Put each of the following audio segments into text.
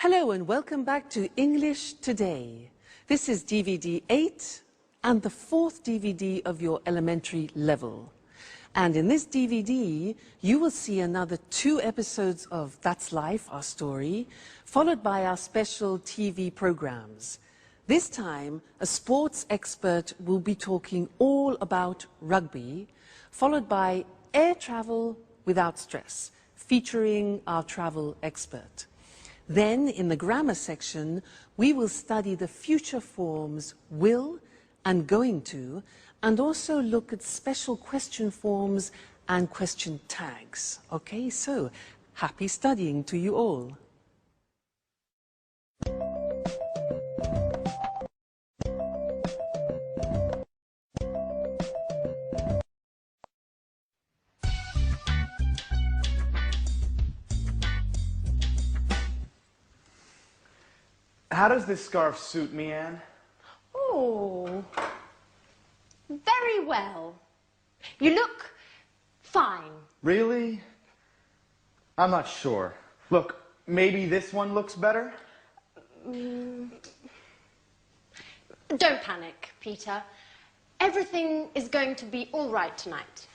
Hello and welcome back to English Today. This is DVD 8 and the fourth DVD of your elementary level. And in this DVD, you will see another 2 episodes of That's Life, our story, followed by our special TV programs. This time, a sports expert will be talking all about rugby, followed by air travel without stress, featuring our travel expert. Then, in the grammar section, we will study the future forms will and going to, and also look at special question forms and question tags. Okay, so happy studying to you all. How does this scarf suit me, Anne? Oh, very well. You look fine. Really? I'm not sure. Look, maybe this one looks better? Don't panic, Peter. Everything is going to be all right tonight.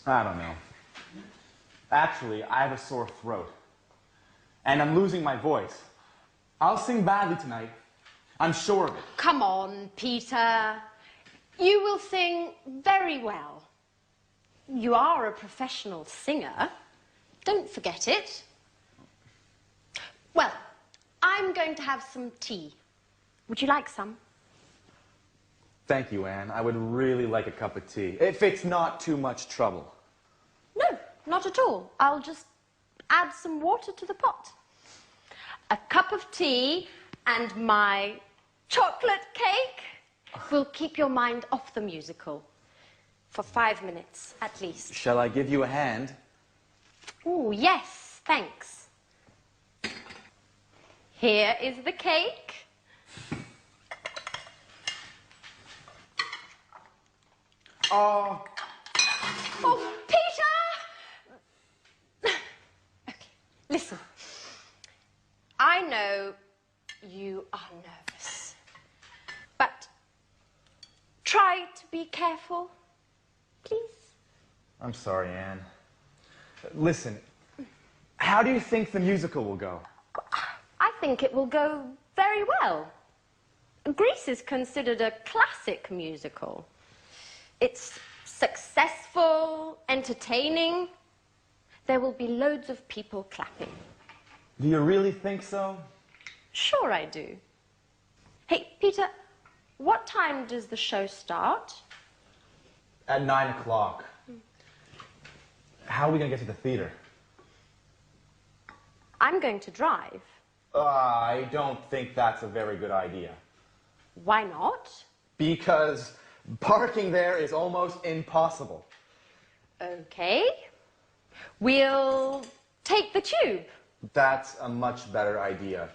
I don't know. Actually, I have a sore throat. And I'm losing my voice. I'll sing badly tonight. I'm sure of it. Come on, Peter. You will sing very well. You are a professional singer. Don't forget it. Well, I'm going to have some tea. Would you like some? Thank you, Anne. I would really like a cup of tea, if it's not too much trouble. No, not at all. I'll just add some water to the pot. A cup of tea and my chocolate cake will keep your mind off the musical for 5 minutes at least. Shall I give you a hand? Oh, yes, thanks. Here is the cake. Oh. Oh, Peter! Okay, listen. I know you are nervous, but try to be careful, please. I'm sorry, Anne. Listen, how do you think the musical will go? I think it will go very well. Grease is considered a classic musical. It's successful, entertaining. There will be loads of people clapping. Do you really think so? Sure I do. Hey, Peter, what time does the show start? At 9 o'clock. How are we going to get to the theater? I'm going to drive. I don't think that's a very good idea. Why not? Because parking there is almost impossible. Okay. We'll take the tube. That's a much better idea.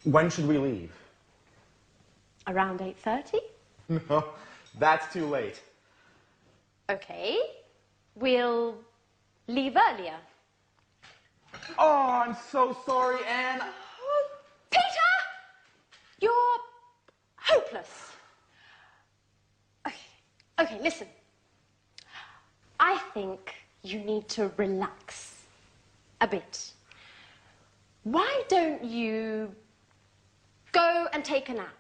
When should we leave? Around 8:30? No, that's too late. Okay. We'll leave earlier. Oh, I'm so sorry, Anne. Oh, Peter! You're hopeless. Okay, listen. I think you need to relax a bit. Why don't you go and take a nap?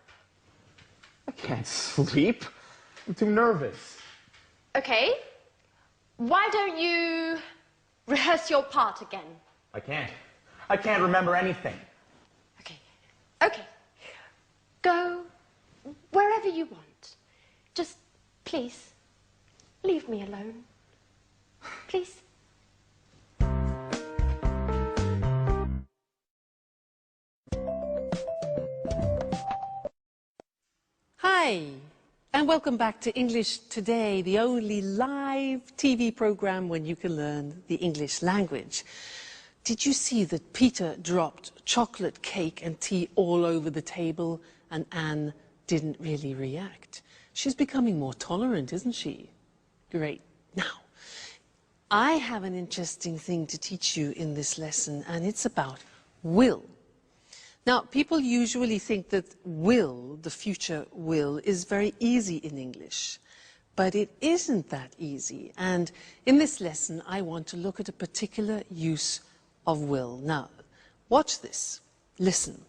I can't sleep. I'm too nervous. Okay. Why don't you rehearse your part again? I can't. I can't remember anything. Okay. Go wherever you want. Just, please, leave me alone. Please. Hi, and welcome back to English Today, the only live TV program when you can learn the English language. Did you see that Peter dropped chocolate cake and tea all over the table and Anne didn't really react? She's becoming more tolerant, isn't she? Great. Now, I have an interesting thing to teach you in this lesson, and it's about will. Now, people usually think that will, the future will, is very easy in English. But it isn't that easy. And in this lesson, I want to look at a particular use of will. Now, watch this. Listen.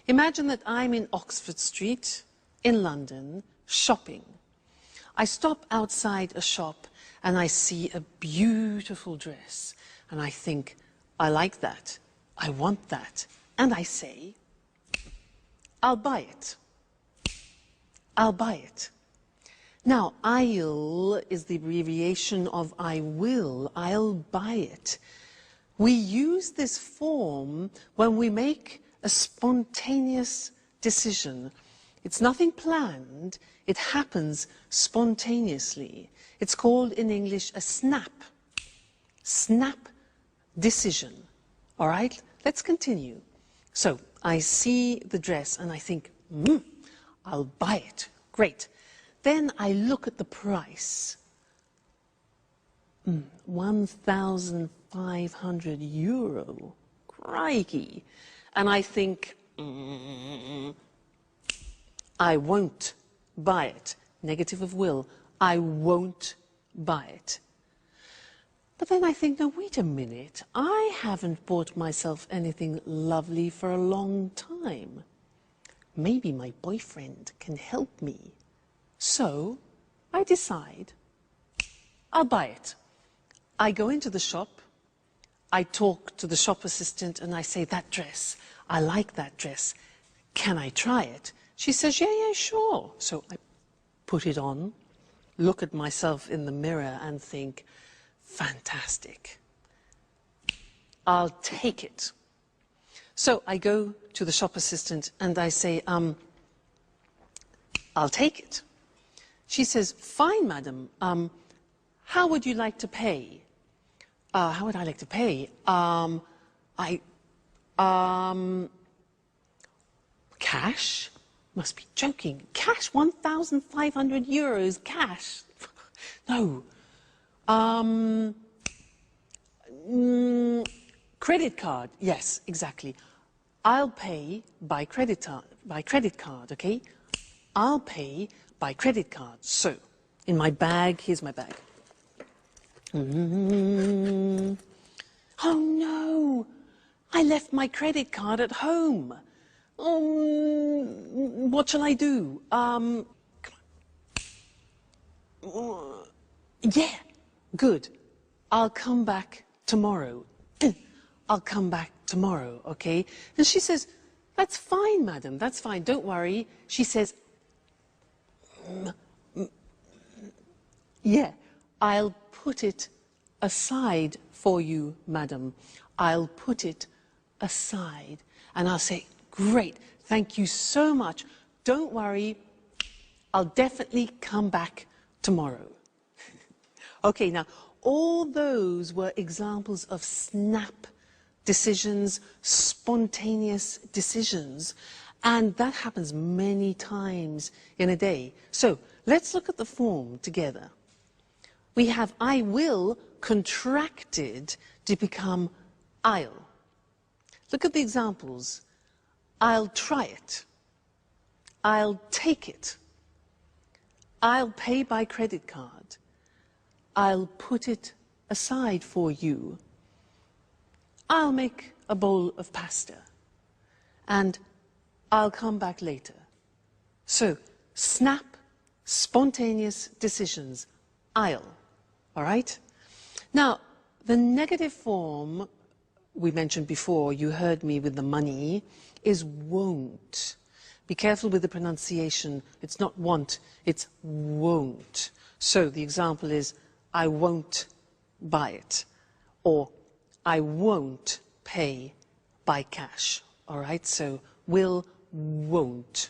Imagine that I'm in Oxford Street in London shopping. I stop outside a shop and I see a beautiful dress. And I think, I like that. I want that. And I say, I'll buy it. I'll buy it. Now, I'll is the abbreviation of I will. I'll buy it. We use this form when we make a spontaneous decision. It's nothing planned. It happens spontaneously. It's called in English a snap. Snap decision. All right? Let's continue. So, I see the dress and I think, I'll buy it. Great. Then I look at the price. 1,500 euro. Crikey. And I think, I won't buy it. Negative of will. I won't buy it. But then I think, now wait a minute. I haven't bought myself anything lovely for a long time. Maybe my boyfriend can help me. So I decide I'll buy it. I go into the shop, I talk to the shop assistant and I say, that dress, I like that dress. Can I try it? She says, yeah, sure. So I put it on, look at myself in the mirror and think, fantastic. I'll take it. So I go to the shop assistant and I say, I'll take it. She says, fine, madam. How would you like to pay? How would I like to pay? Cash? Must be joking. Cash, 1,500 euros, cash. No. Credit card. Yes, exactly. I'll pay by credit card, okay? I'll pay by credit card. So, in my bag, here's my bag. Oh no! I left my credit card at home. What shall I do? Come on. Yeah, good. I'll come back tomorrow. I'll come back tomorrow, okay? And she says, that's fine, madam, that's fine, don't worry. She says, yeah, I'll put it aside for you, madam. I'll put it aside. And I'll say, great, thank you so much. Don't worry, I'll definitely come back tomorrow. Okay, now, all those were examples of snap decisions, spontaneous decisions, and that happens many times in a day. So, let's look at the form together. We have I will contracted to become I'll. Look at the examples. I'll try it. I'll take it. I'll pay by credit card. I'll put it aside for you. I'll make a bowl of pasta. And I'll come back later. So, snap, spontaneous decisions. I'll. All right? Now, the negative form we mentioned before, you heard me with the money, is won't. Be careful with the pronunciation. It's not want, it's won't. So the example is, I won't buy it. Or, I won't pay by cash. All right? So, will, won't.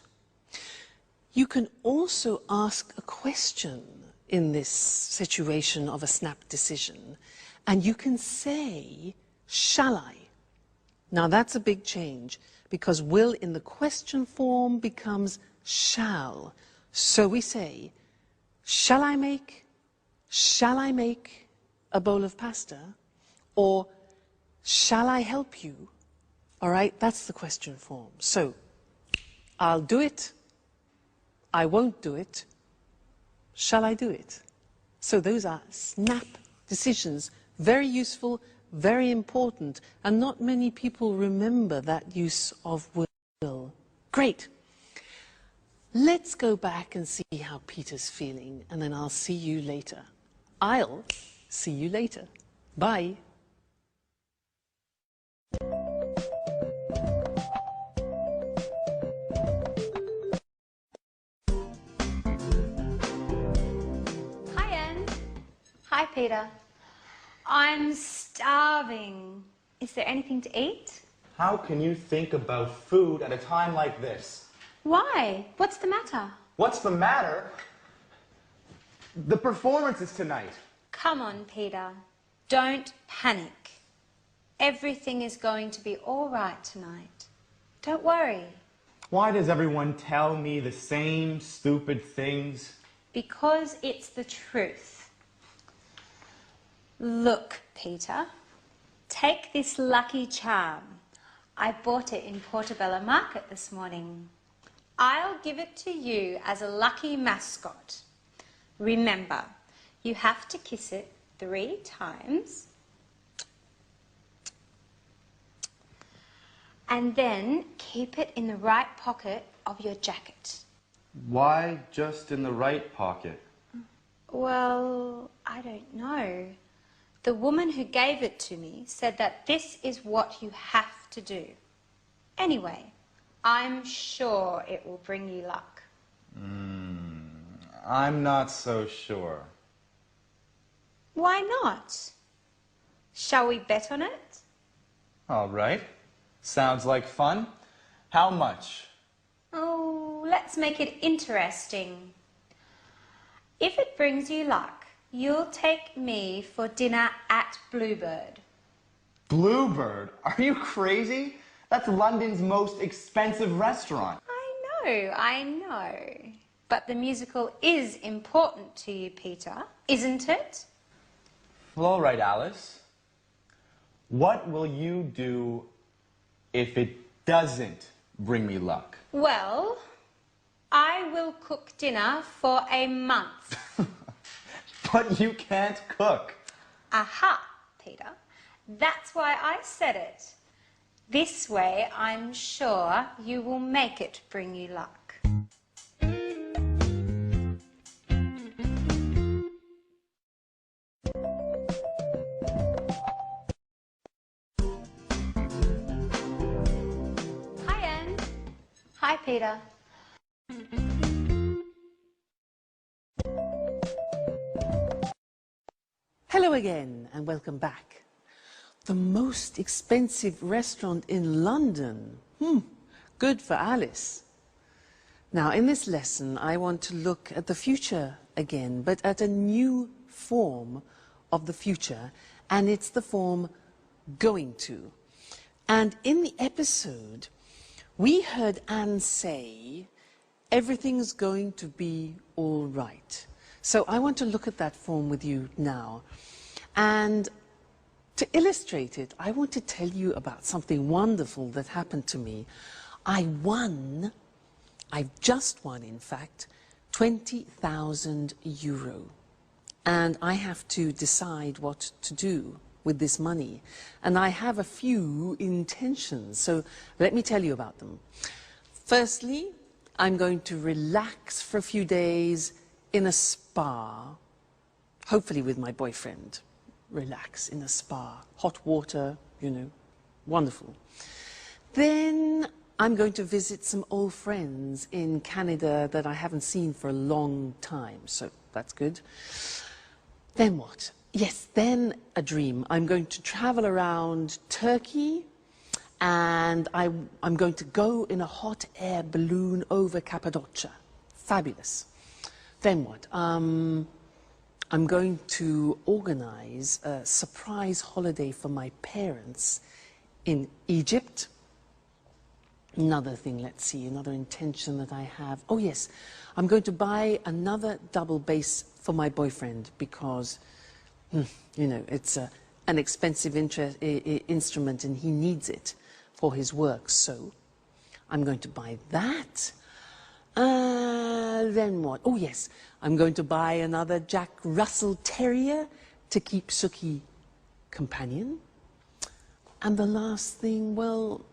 You can also ask a question in this situation of a snap decision. And you can say, shall I? Now that's a big change because will in the question form becomes shall. So we say, shall I make a bowl of pasta? Or shall I help you? All right, that's the question form. So, I'll do it. I won't do it. Shall I do it? So those are snap decisions, very useful, very important, and not many people remember that use of will. Great. Let's go back and see how Peter's feeling, and then I'll see you later. I'll see you later. Bye. Hi, Anne. Hi, Peter. I'm starving. Is there anything to eat? How can you think about food at a time like this? Why? What's the matter? What's the matter? The performance is tonight. Come on, Peter. Don't panic. Everything is going to be all right tonight. Don't worry. Why does everyone tell me the same stupid things? Because it's the truth. Look, Peter. Take this lucky charm. I bought it in Portobello Market this morning. I'll give it to you as a lucky mascot. Remember, you have to kiss it 3 times. And then keep it in the right pocket of your jacket. Why just in the right pocket? Well, I don't know. The woman who gave it to me said that this is what you have to do. Anyway, I'm sure it will bring you luck. I'm not so sure. Why not? Shall we bet on it? All right. Sounds like fun. How much? Oh, let's make it interesting. If it brings you luck, you'll take me for dinner at Bluebird. Bluebird? Are you crazy? That's London's most expensive restaurant. I know. But the musical is important to you, Peter, isn't it? Well, all right, Alice. What will you do if it doesn't bring me luck? Well, I will cook dinner for a month. But you can't cook. Aha, Peter. That's why I said it. This way, I'm sure you will make it bring you luck. Hi, Anne. Hi, Peter. Hello again, and welcome back. The most expensive restaurant in London. Good for Alice. Now, in this lesson, I want to look at the future again, but at a new form of the future, and it's the form going to. And in the episode, we heard Anne say, everything's going to be all right. So I want to look at that form with you now. And to illustrate it, I want to tell you about something wonderful that happened to me. I've just won, in fact, 20,000 euro. And I have to decide what to do with this money. And I have a few intentions, so let me tell you about them. Firstly, I'm going to relax for a few days in a spa, hopefully with my boyfriend. Relax in a spa, hot water, you know, wonderful. Then I'm going to visit some old friends in Canada that I haven't seen for a long time, so that's good. Then what? Yes, then a dream. I'm going to travel around Turkey, and I'm going to go in a hot air balloon over Cappadocia. Fabulous. Then what? I'm going to organize a surprise holiday for my parents in Egypt. Another thing, let's see, another intention that I have. Oh yes, I'm going to buy another double bass for my boyfriend because You know, it's an expensive instrument and he needs it for his work. So I'm going to buy that. Then what? Oh, yes, I'm going to buy another Jack Russell Terrier to keep Suki companion. And the last thing, well,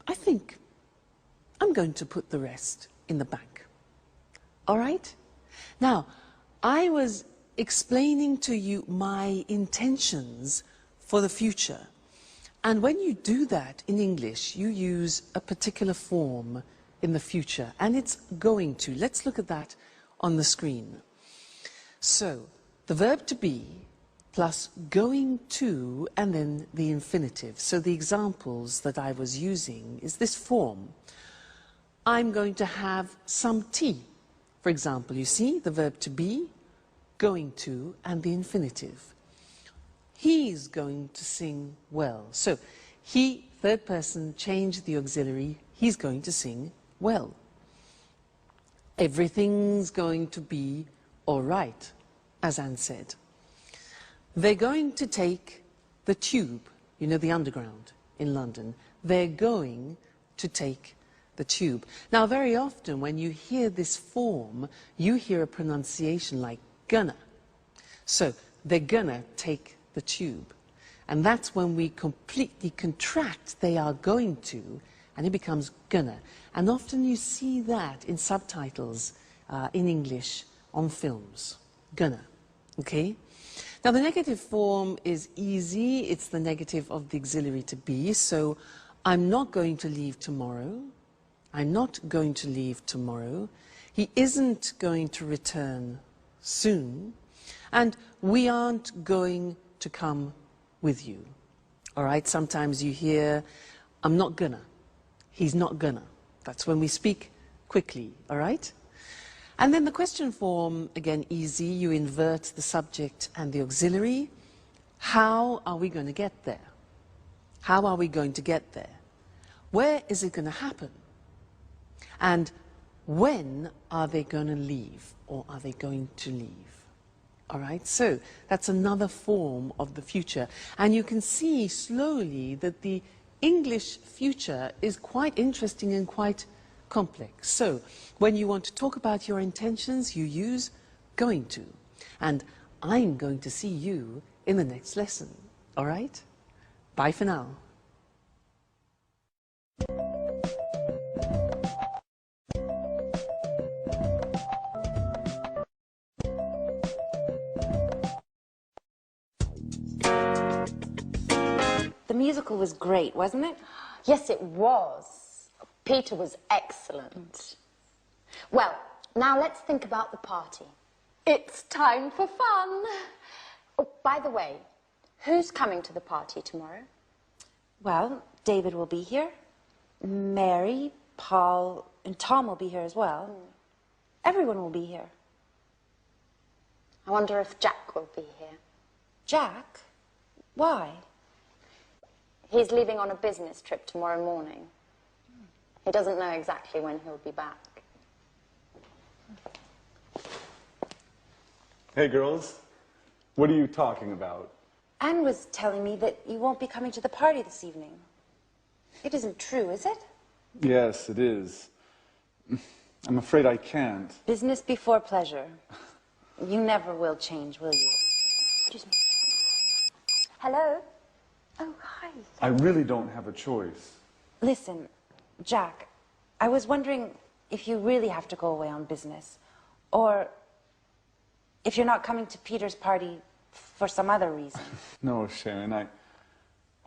I think I'm going to put the rest in the bank. All right? Now, I was explaining to you my intentions for the future. And when you do that in English, you use a particular form in the future, and it's going to. Let's look at that on the screen. So, the verb to be plus going to and then the infinitive. So the examples that I was using is this form. I'm going to have some tea. For example, you see the verb to be, going to, and the infinitive. He's going to sing well. So he, third person, changed the auxiliary. He's going to sing well. Everything's going to be all right, as Anne said. They're going to take the tube, you know, the underground in London. They're going to take the tube. Now, very often when you hear this form, you hear a pronunciation like gonna. So they're gonna take the tube. And that's when we completely contract they are going to, and it becomes gonna. And often you see that in subtitles in English on films. Gonna. Okay? Now the negative form is easy. It's the negative of the auxiliary to be. So I'm not going to leave tomorrow. I'm not going to leave tomorrow. He isn't going to return soon. And we aren't going to come with you. All right? Sometimes you hear, I'm not gonna. He's not gonna. That's when we speak quickly. All right? And then the question form, again, easy. You invert the subject and the auxiliary. How are we going to get there? How are we going to get there? Where is it going to happen? And when are they going to leave, or are they going to leave? All right, so that's another form of the future. And you can see slowly that the English future is quite interesting and quite complex. So when you want to talk about your intentions, you use going to. And I'm going to see you in the next lesson. All right? Bye for now. The musical was great, wasn't it? Yes, it was. Peter was excellent. Well, now let's think about the party. It's time for fun. Oh, by the way, who's coming to the party tomorrow? Well, David will be here. Mary, Paul, and Tom will be here as well. Everyone will be here. I wonder if Jack will be here. Jack? Why? He's leaving on a business trip tomorrow morning. He doesn't know exactly when he'll be back. Hey, girls. What are you talking about? Anne was telling me that you won't be coming to the party this evening. It isn't true, is it? Yes, it is. I'm afraid I can't. Business before pleasure. You never will change, will you? Excuse me. Hello? Oh, hi. I really don't have a choice. Listen, Jack, I was wondering if you really have to go away on business, or if you're not coming to Peter's party for some other reason. No, Sharon,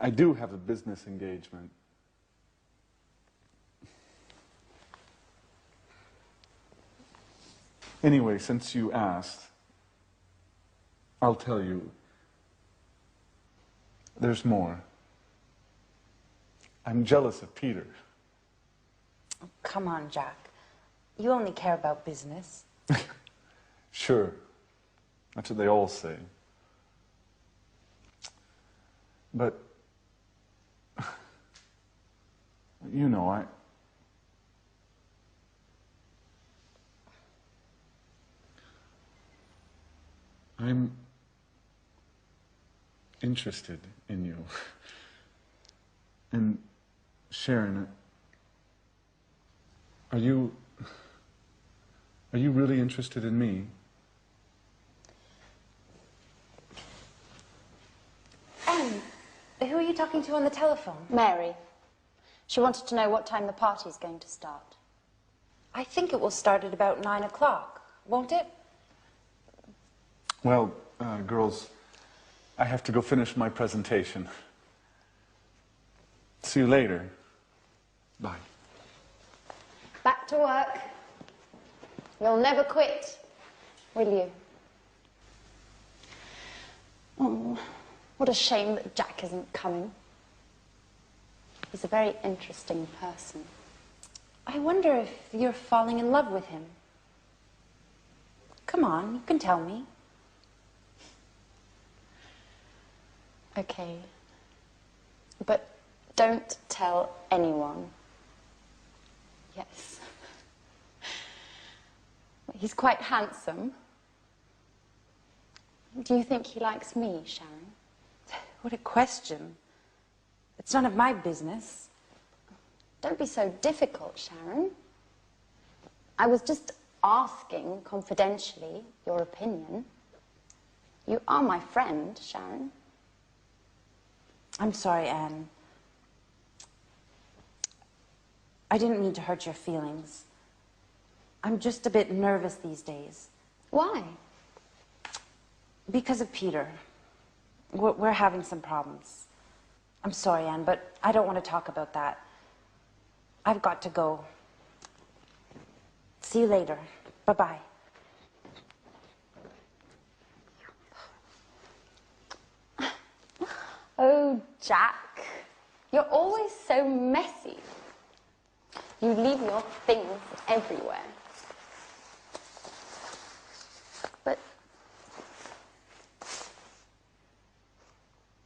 I do have a business engagement. Anyway, since you asked, I'll tell you. There's more. I'm jealous of Peter. Oh, come on, Jack. You only care about business. Sure. That's what they all say. But, you know, I'm interested in you. And Sharon, are you really interested in me? Anne, who are you talking to on the telephone? Mary. She wanted to know what time the party's going to start. I think it will start at about 9 o'clock, won't it? Well, girls, I have to go finish my presentation. See you later. Bye. Back to work. You'll never quit, will you? Oh, what a shame that Jack isn't coming. He's a very interesting person. I wonder if you're falling in love with him. Come on, you can tell me. Okay. But don't tell anyone. Yes. He's quite handsome. Do you think he likes me, Sharon? What a question. It's none of my business. Don't be so difficult, Sharon. I was just asking, confidentially, your opinion. You are my friend, Sharon. I'm sorry, Anne. I didn't mean to hurt your feelings. I'm just a bit nervous these days. Why? Because of Peter. We're having some problems. I'm sorry, Anne, but I don't want to talk about that. I've got to go. See you later. Bye-bye. Oh, Jack, you're always so messy. You leave your things everywhere. But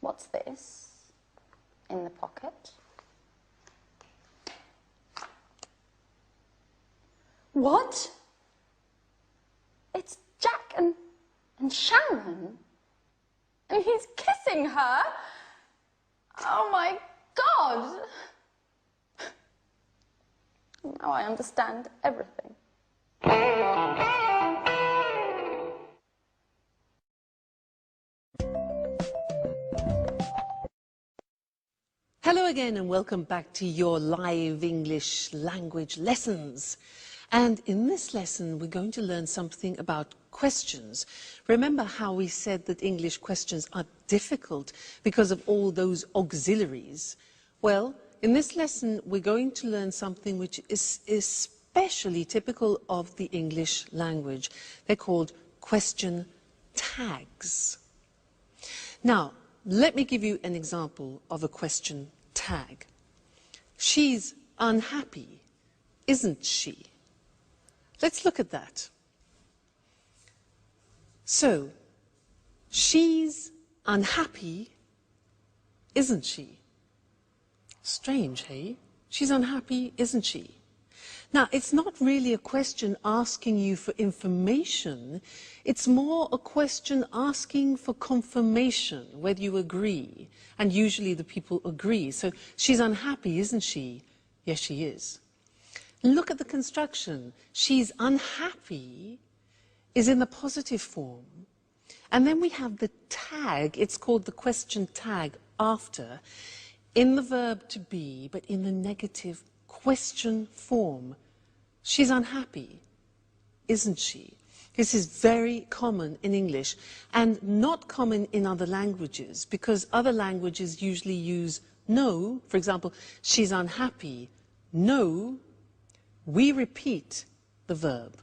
what's this in the pocket? What? It's Jack and Sharon. And he's kissing her. Oh my God. Now I understand everything. Hello again and welcome back to your live English language lessons. And in this lesson, we're going to learn something about questions. Remember how we said that English questions are difficult because of all those auxiliaries? Well, in this lesson, we're going to learn something which is especially typical of the English language. They're called question tags. Now, let me give you an example of a question tag. She's unhappy, isn't she? Let's look at that. So, she's unhappy, isn't she? Strange, hey? She's unhappy, isn't she? Now, it's not really a question asking you for information. It's more a question asking for confirmation, whether you agree. And usually the people agree. So, she's unhappy, isn't she? Yes, she is. Look at the construction. She's unhappy is in the positive form. And then we have the tag. It's called the question tag after, in the verb to be, but in the negative question form. She's unhappy, isn't she? This is very common in English and not common in other languages because other languages usually use no. For example, she's unhappy. No. We repeat the verb.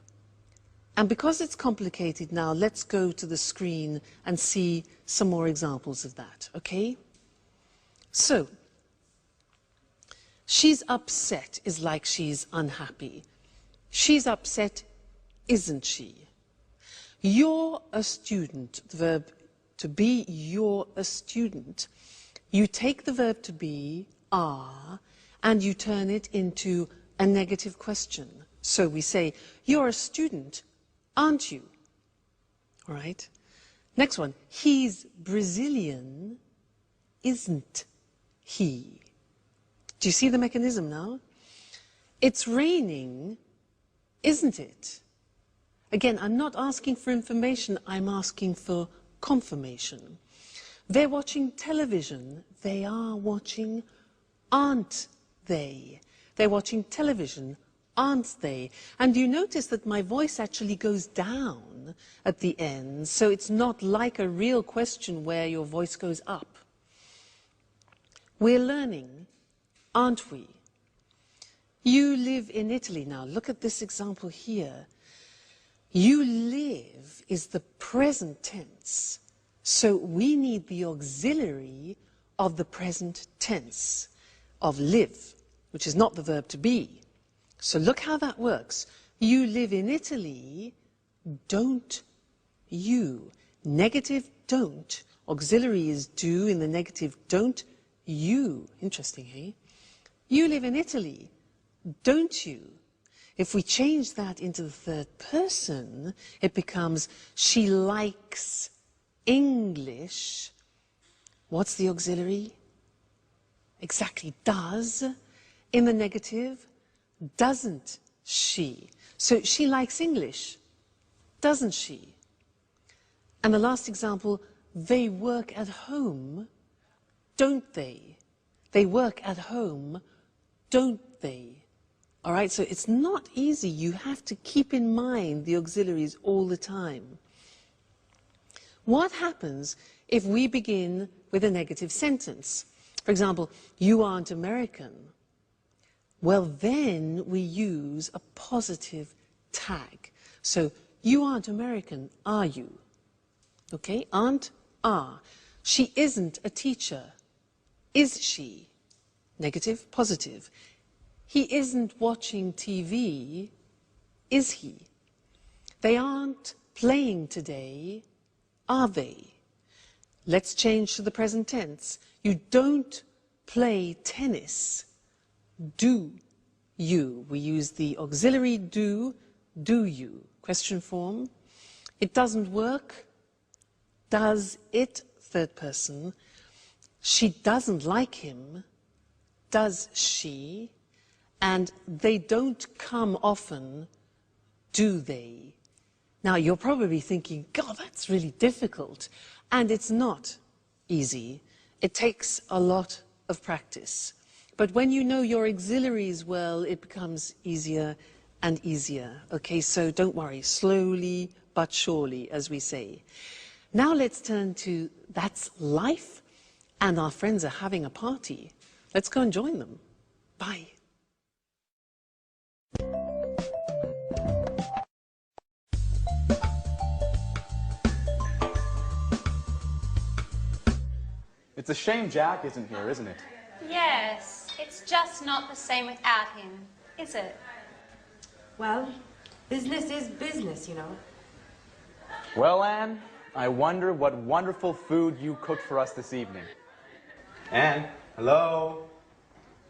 And because it's complicated now, let's go to the screen and see some more examples of that, okay? So, she's upset is like she's unhappy. She's upset, isn't she? You're a student, the verb to be, you're a student. You take the verb to be, are, and you turn it into a negative question. So we say, you're a student, aren't you? All right? Next one. He's Brazilian, isn't he? Do you see the mechanism now? It's raining, isn't it? Again, I'm not asking for information, I'm asking for confirmation. They're watching television. They are watching, aren't they? They're watching television, aren't they? And you notice that my voice actually goes down at the end, so it's not like a real question where your voice goes up. We're learning, aren't we? You live in Italy. Now, look at this example here. You live is the present tense, so we need the auxiliary of the present tense, of live, which is not the verb to be. So look how that works. You live in Italy, don't you? Negative don't. Auxiliary is do in the negative don't you. Interesting, hey? You live in Italy, don't you? If we change that into the third person, it becomes she likes English. What's the auxiliary? Exactly, does. In the negative, doesn't she? So she likes English, doesn't she? And the last example, they work at home, don't they? They work at home, don't they? All right, so it's not easy. You have to keep in mind the auxiliaries all the time. What happens if we begin with a negative sentence? For example, you aren't American. Well, then we use a positive tag. So, you aren't American, are you? Okay, aren't, are. She isn't a teacher. Is she? Negative, positive. He isn't watching TV, is he? They aren't playing today, are they? Let's change to the present tense. You don't play tennis, do you? We use the auxiliary do you? Question form. It doesn't work, does it? Third person. She doesn't like him, does she? And they don't come often, do they? Now, you're probably thinking, God, that's really difficult. And it's not easy. It takes a lot of practice. But when you know your auxiliaries well, it becomes easier and easier. Okay, so don't worry, slowly but surely, as we say. Now let's turn to that's life, and our friends are having a party. Let's go and join them. Bye. It's a shame Jack isn't here, isn't it? Yes, it's just not the same without him, is it? Well, business is business, you know. Well, Anne, I wonder what wonderful food you cooked for us this evening. Anne, hello?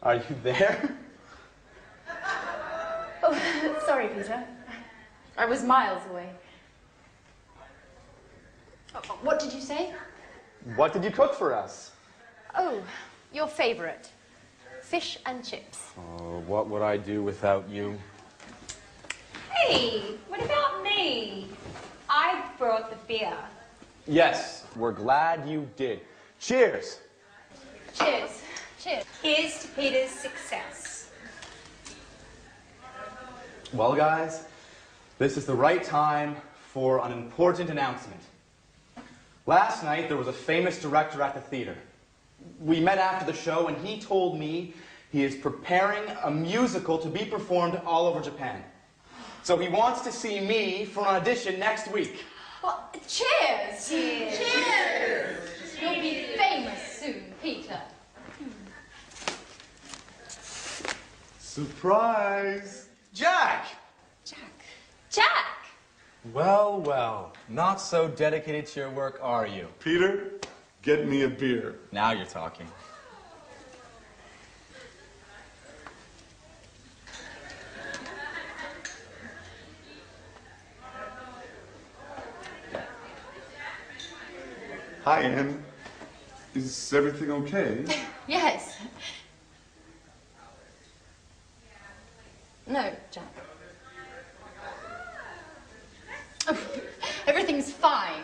Are you there? Oh, sorry, Peter. I was miles away. What did you say? What did you cook for us? Oh, your favorite. Fish and chips. Oh, what would I do without you? Hey, what about me? I brought the beer. Yes, we're glad you did. Cheers! Cheers. Cheers. Here's to Peter's success. Well, guys, this is the right time for an important announcement. Last night, there was a famous director at the theater. We met after the show, and he told me he is preparing a musical to be performed all over Japan. So he wants to see me for an audition next week. Well, cheers. Cheers. Cheers. You'll be famous soon, Peter. Surprise! Jack! Jack! Well, well, not so dedicated to your work, are you? Peter, get me a beer. Now you're talking. Hi, Anne. Is everything okay? Yes. No, Jack. Oh, everything's fine.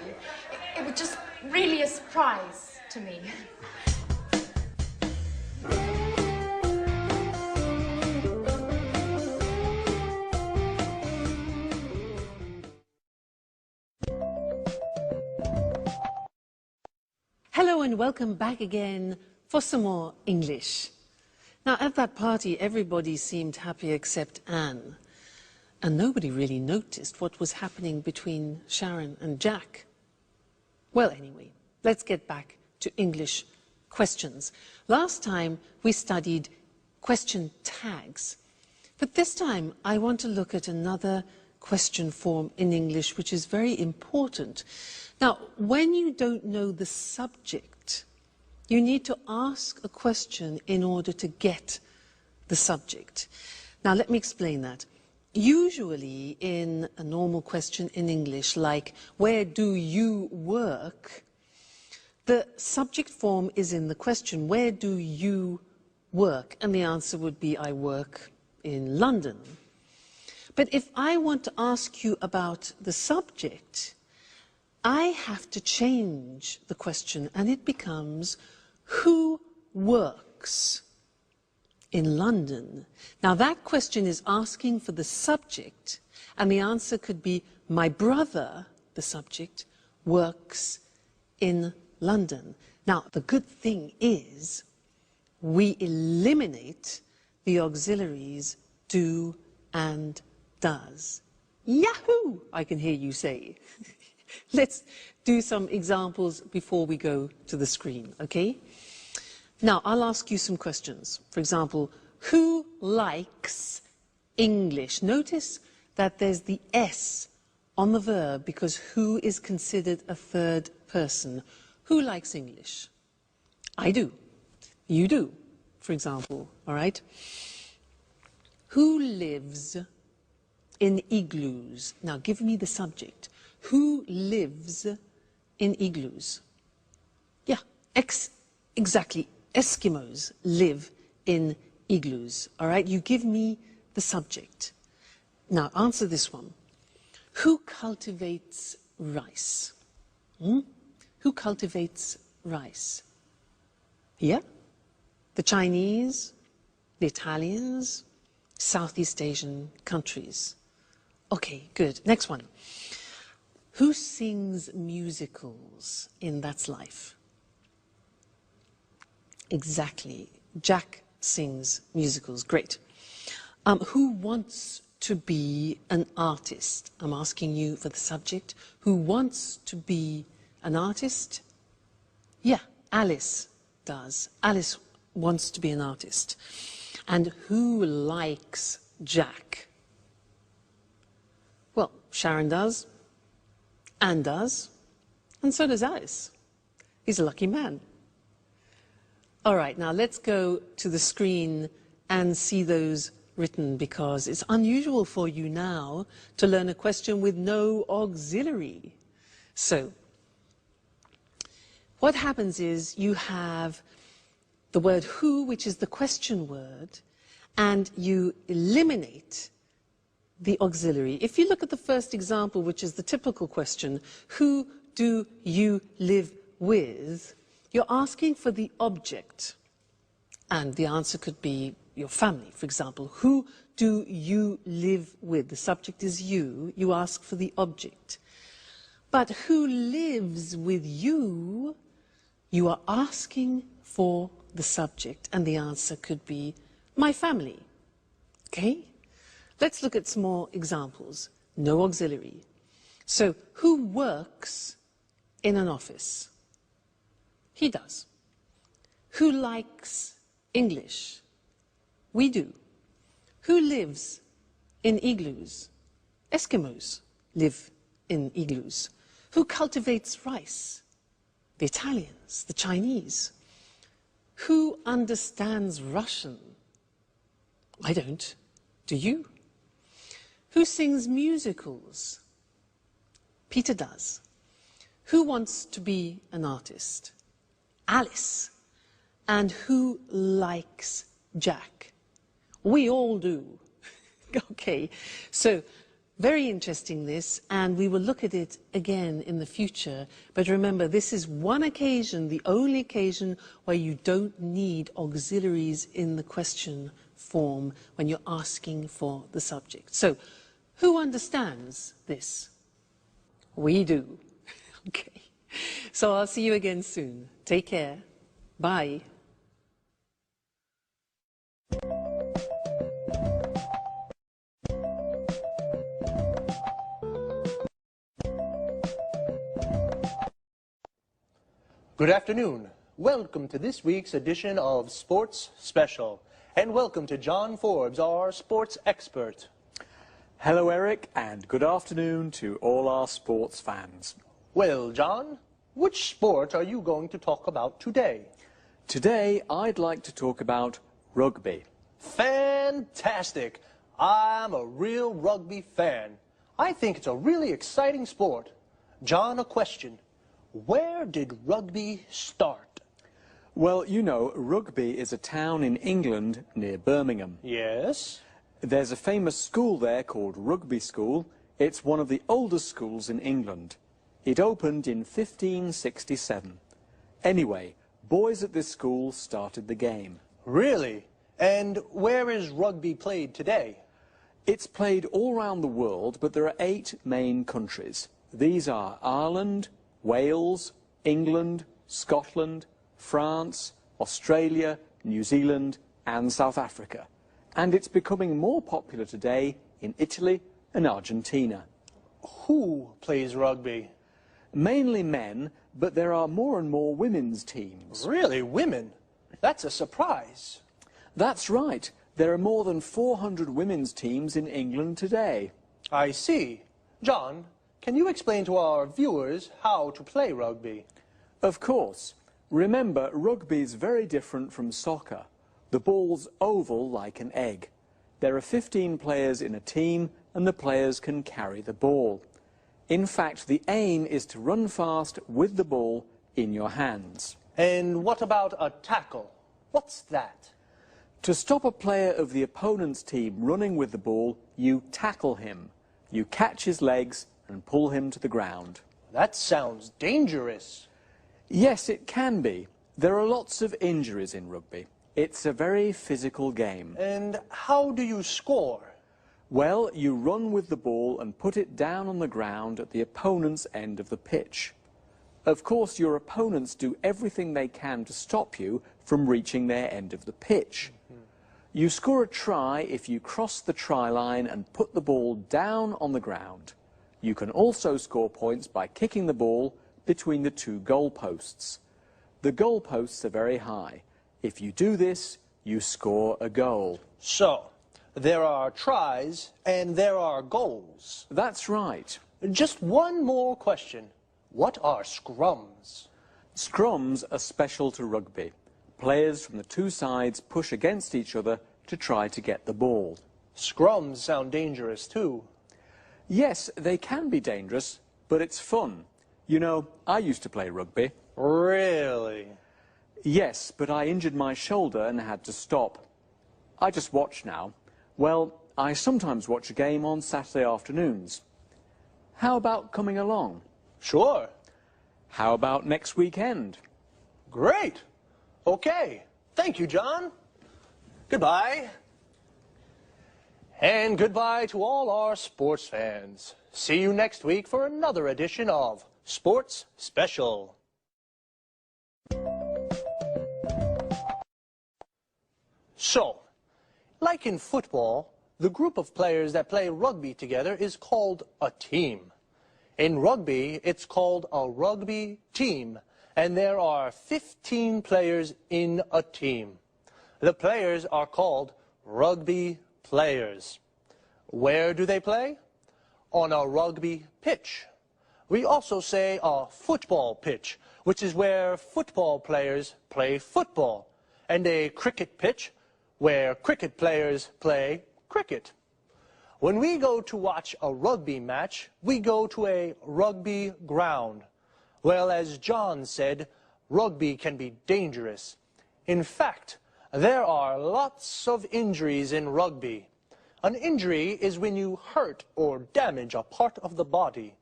It was just really a surprise to me. Hello and welcome back again for some more English. Now, at that party, everybody seemed happy except Anne. And nobody really noticed what was happening between Sharon and Jack. Well, anyway, let's get back to English questions. Last time we studied question tags. But this time I want to look at another question form in English which is very important. Now, when you don't know the subject, you need to ask a question in order to get the subject. Now, let me explain that. Usually in a normal question in English, like, where do you work? The subject form is in the question, where do you work? And the answer would be, I work in London. But if I want to ask you about the subject, I have to change the question and it becomes, who works in London? Now that question is asking for the subject and the answer could be, my brother, the subject, works in London. Now the good thing is we eliminate the auxiliaries do and does. Yahoo! I can hear you say. Let's do some examples before we go to the screen, okay? Now, I'll ask you some questions. For example, who likes English? Notice that there's the S on the verb because who is considered a third person. Who likes English? I do. You do, for example, all right? Who lives in igloos? Now, give me the subject. Who lives in igloos? Yeah, exactly. Eskimos live in igloos, all right? You give me the subject. Now, answer this one. Who cultivates rice? Who cultivates rice? Yeah? The Chinese, the Italians, Southeast Asian countries. Okay, good. Next one. Who sings musicals in That's Life? Exactly. Jack sings musicals. Great. Who wants to be an artist? I'm asking you for the subject. Who wants to be an artist? Yeah, Alice does. Alice wants to be an artist. And who likes Jack? Well, Sharon does, Anne does, and so does Alice. He's a lucky man. All right, now let's go to the screen and see those written because it's unusual for you now to learn a question with no auxiliary. So, what happens is you have the word who, which is the question word, and you eliminate the auxiliary. If you look at the first example, which is the typical question, who do you live with? You're asking for the object. And the answer could be your family, for example. Who do you live with? The subject is you. You ask for the object. But who lives with you? You are asking for the subject. And the answer could be my family. Okay? Let's look at some more examples. No auxiliary. So, who works in an office? He does. Who likes English? We do. Who lives in igloos? Eskimos live in igloos. Who cultivates rice? The Italians, the Chinese. Who understands Russian? I don't. Do you? Who sings musicals? Peter does. Who wants to be an artist? Alice. And who likes Jack? We all do. Okay, so very interesting this, and we will look at it again in the future. But remember, this is one occasion, the only occasion where you don't need auxiliaries in the question form when you're asking for the subject. So, who understands this? We do. Okay. So I'll see you again soon. Take care. Bye. Good afternoon. Welcome to this week's edition of Sports Special. And welcome to John Forbes, our sports expert. Hello, Eric, and good afternoon to all our sports fans. Well, John, which sport are you going to talk about today? Today, I'd like to talk about rugby. Fantastic! I'm a real rugby fan. I think it's a really exciting sport. John, a question. Where did rugby start? Well, you know, Rugby is a town in England near Birmingham. Yes? There's a famous school there called Rugby School. It's one of the oldest schools in England. It opened in 1567. Anyway, boys at this school started the game. Really? And where is rugby played today? It's played all around the world, but there are 8 main countries. These are Ireland, Wales, England, Scotland, France, Australia, New Zealand and South Africa. And it's becoming more popular today in Italy and Argentina. Who plays rugby? Mainly men, but there are more and more women's teams. Really, women? That's a surprise. That's right. There are more than 400 women's teams in England today. I see. John, can you explain to our viewers how to play rugby? Of course. Remember, rugby is very different from soccer. The ball's oval like an egg. There are 15 players in a team and the players can carry the ball. In fact, the aim is to run fast with the ball in your hands. And what about a tackle? What's that? To stop a player of the opponent's team running with the ball, you tackle him. You catch his legs and pull him to the ground. That sounds dangerous. Yes, it can be. There are lots of injuries in rugby. It's a very physical game. And how do you score? Well, you run with the ball and put it down on the ground at the opponent's end of the pitch. Of course, your opponents do everything they can to stop you from reaching their end of the pitch. You score a try if you cross the try line and put the ball down on the ground. You can also score points by kicking the ball between the 2 goalposts. The goalposts are very high. If you do this, you score a goal. So, there are tries and there are goals. That's right. Just one more question. What are scrums? Scrums are special to rugby. Players from the 2 sides push against each other to try to get the ball. Scrums sound dangerous too. Yes, they can be dangerous, but it's fun. You know, I used to play rugby. Really? Yes, but I injured my shoulder and had to stop. I just watch now. Well, I sometimes watch a game on Saturday afternoons. How about coming along? Sure. How about next weekend? Great. Okay. Thank you, John. Goodbye. And goodbye to all our sports fans. See you next week for another edition of Sports Special. So, like in football, the group of players that play rugby together is called a team. In rugby, it's called a rugby team, and there are 15 players in a team. The players are called rugby players. Where do they play? On a rugby pitch. We also say a football pitch, which is where football players play football, and a cricket pitch, where cricket players play cricket. When we go to watch a rugby match, we go to a rugby ground. Well, as John said, rugby can be dangerous. In fact, there are lots of injuries in rugby. An injury is when you hurt or damage a part of the body.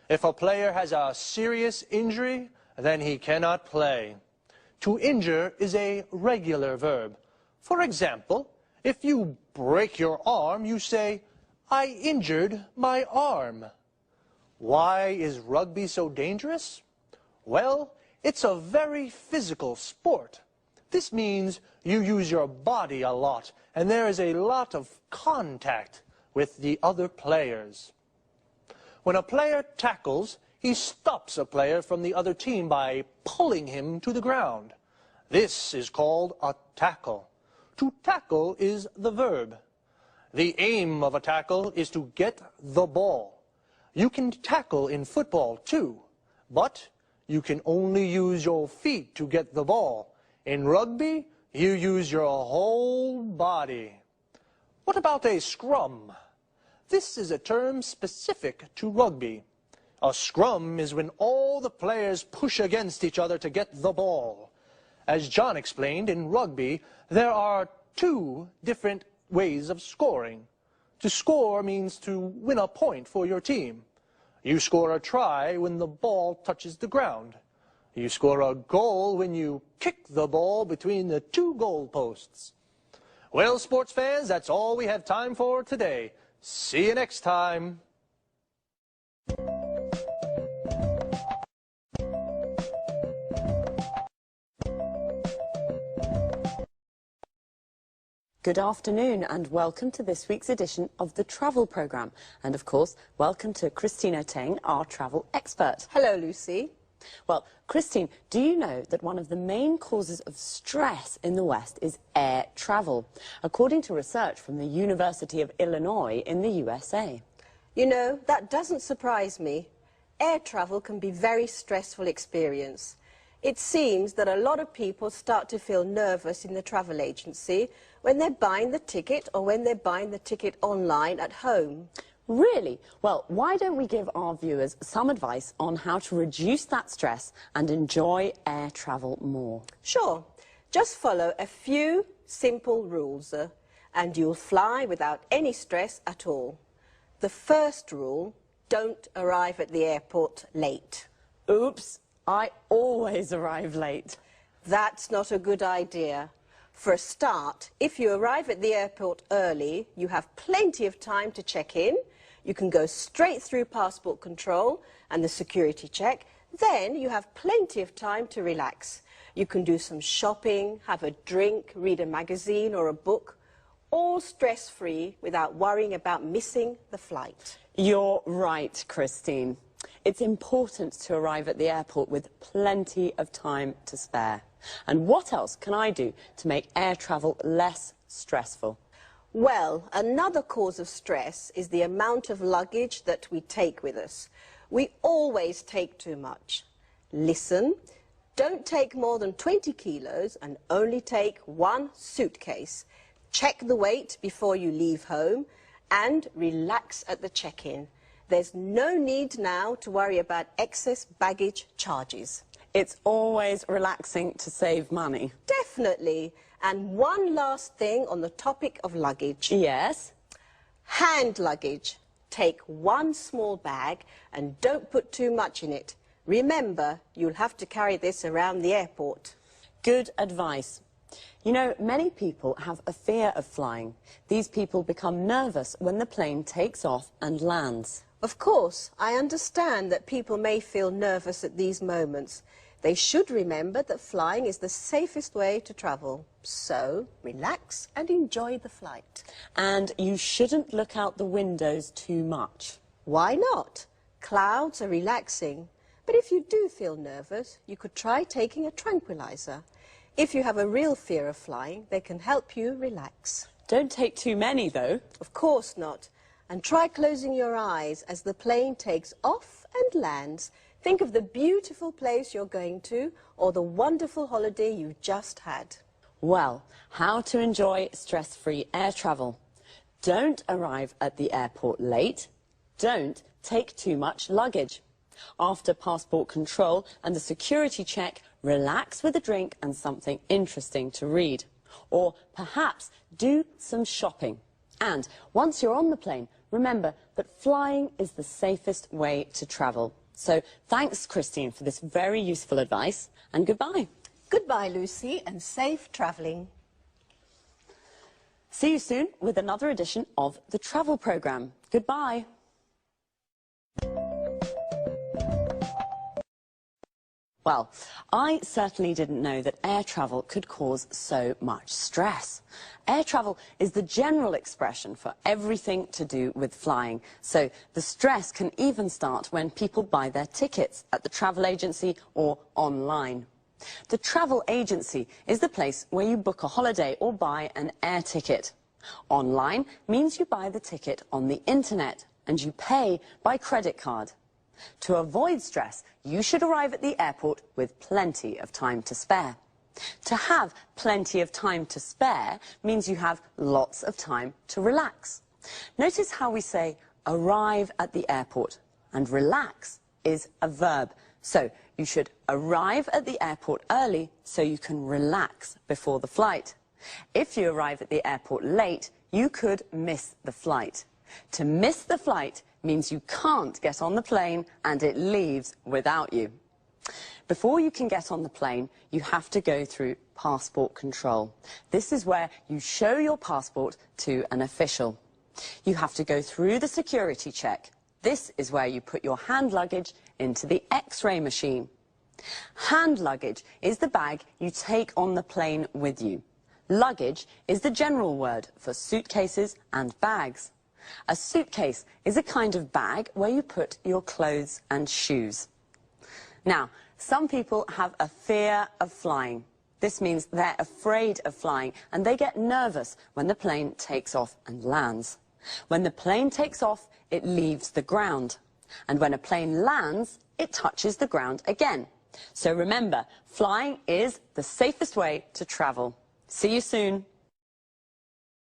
If a player has a serious injury, then he cannot play. To injure is a regular verb. For example, if you break your arm, you say, "I injured my arm." Why is rugby so dangerous? Well, it's a very physical sport. This means you use your body a lot, and there is a lot of contact with the other players. When a player tackles, he stops a player from the other team by pulling him to the ground. This is called a tackle. To tackle is the verb. The aim of a tackle is to get the ball. You can tackle in football too, but you can only use your feet to get the ball. In rugby, you use your whole body. What about a scrum? This is a term specific to rugby. A scrum is when all the players push against each other to get the ball. As John explained, in rugby, there are two different ways of scoring. To score means to win a point for your team. You score a try when the ball touches the ground. You score a goal when you kick the ball between the two goal posts. Well, sports fans, that's all we have time for today. See you next time. Good afternoon and welcome to this week's edition of the Travel Programme. And of course, welcome to Christina Teng, our travel expert. Hello, Lucy. Well, Christine, do you know that one of the main causes of stress in the West is air travel, according to research from the University of Illinois in the USA? You know, that doesn't surprise me. Air travel can be a very stressful experience. It seems that a lot of people start to feel nervous in the travel agency when they're buying the ticket or when they're buying the ticket online at home. Really? Well, why don't we give our viewers some advice on how to reduce that stress and enjoy air travel more? Sure. Just follow a few simple rules and you'll fly without any stress at all. The first rule, don't arrive at the airport late. Oops, I always arrive late. That's not a good idea. For a start, if you arrive at the airport early, you have plenty of time to check in. You can go straight through passport control and the security check. Then you have plenty of time to relax. You can do some shopping, have a drink, read a magazine or a book, all stress-free without worrying about missing the flight. You're right, Christine. It's important to arrive at the airport with plenty of time to spare. And what else can I do to make air travel less stressful? Well, another cause of stress is the amount of luggage that we take with us. We always take too much. Listen, don't take more than 20 kilos and only take one suitcase. Check the weight before you leave home and relax at the check-in. There's no need now to worry about excess baggage charges. It's always relaxing to save money. Definitely. And one last thing on the topic of luggage. Yes? Hand luggage. Take one small bag and don't put too much in it. Remember, you'll have to carry this around the airport. Good advice. You know, many people have a fear of flying. These people become nervous when the plane takes off and lands. Of course, I understand that people may feel nervous at these moments. They should remember that flying is the safest way to travel. So, relax and enjoy the flight. And you shouldn't look out the windows too much. Why not? Clouds are relaxing. But if you do feel nervous, you could try taking a tranquilizer. If you have a real fear of flying, they can help you relax. Don't take too many, though. Of course not. And try closing your eyes as the plane takes off and lands. Think of the beautiful place you're going to or the wonderful holiday you just had. Well, how to enjoy stress-free air travel. Don't arrive at the airport late. Don't take too much luggage. After passport control and the security check, relax with a drink and something interesting to read. Or perhaps do some shopping. And once you're on the plane, remember that flying is the safest way to travel. So thanks, Christine, for this very useful advice, and goodbye. Goodbye, Lucy, and safe travelling. See you soon with another edition of the Travel Programme. Goodbye. Well, I certainly didn't know that air travel could cause so much stress. Air travel is the general expression for everything to do with flying. So the stress can even start when people buy their tickets at the travel agency or online. The travel agency is the place where you book a holiday or buy an air ticket. Online means you buy the ticket on the internet and you pay by credit card. To avoid stress, you should arrive at the airport with plenty of time to spare. To have plenty of time to spare means you have lots of time to relax. Notice how we say arrive at the airport, and relax is a verb. So you should arrive at the airport early so you can relax before the flight. If you arrive at the airport late, you could miss the flight. To miss the flight means you can't get on the plane and it leaves without you. Before you can get on the plane, you have to go through passport control. This is where you show your passport to an official. You have to go through the security check. This is where you put your hand luggage into the X-ray machine. Hand luggage is the bag you take on the plane with you. Luggage is the general word for suitcases and bags. A suitcase is a kind of bag where you put your clothes and shoes. Now, some people have a fear of flying. This means they're afraid of flying and they get nervous when the plane takes off and lands. When the plane takes off, it leaves the ground. And when a plane lands, it touches the ground again. So remember, flying is the safest way to travel. See you soon.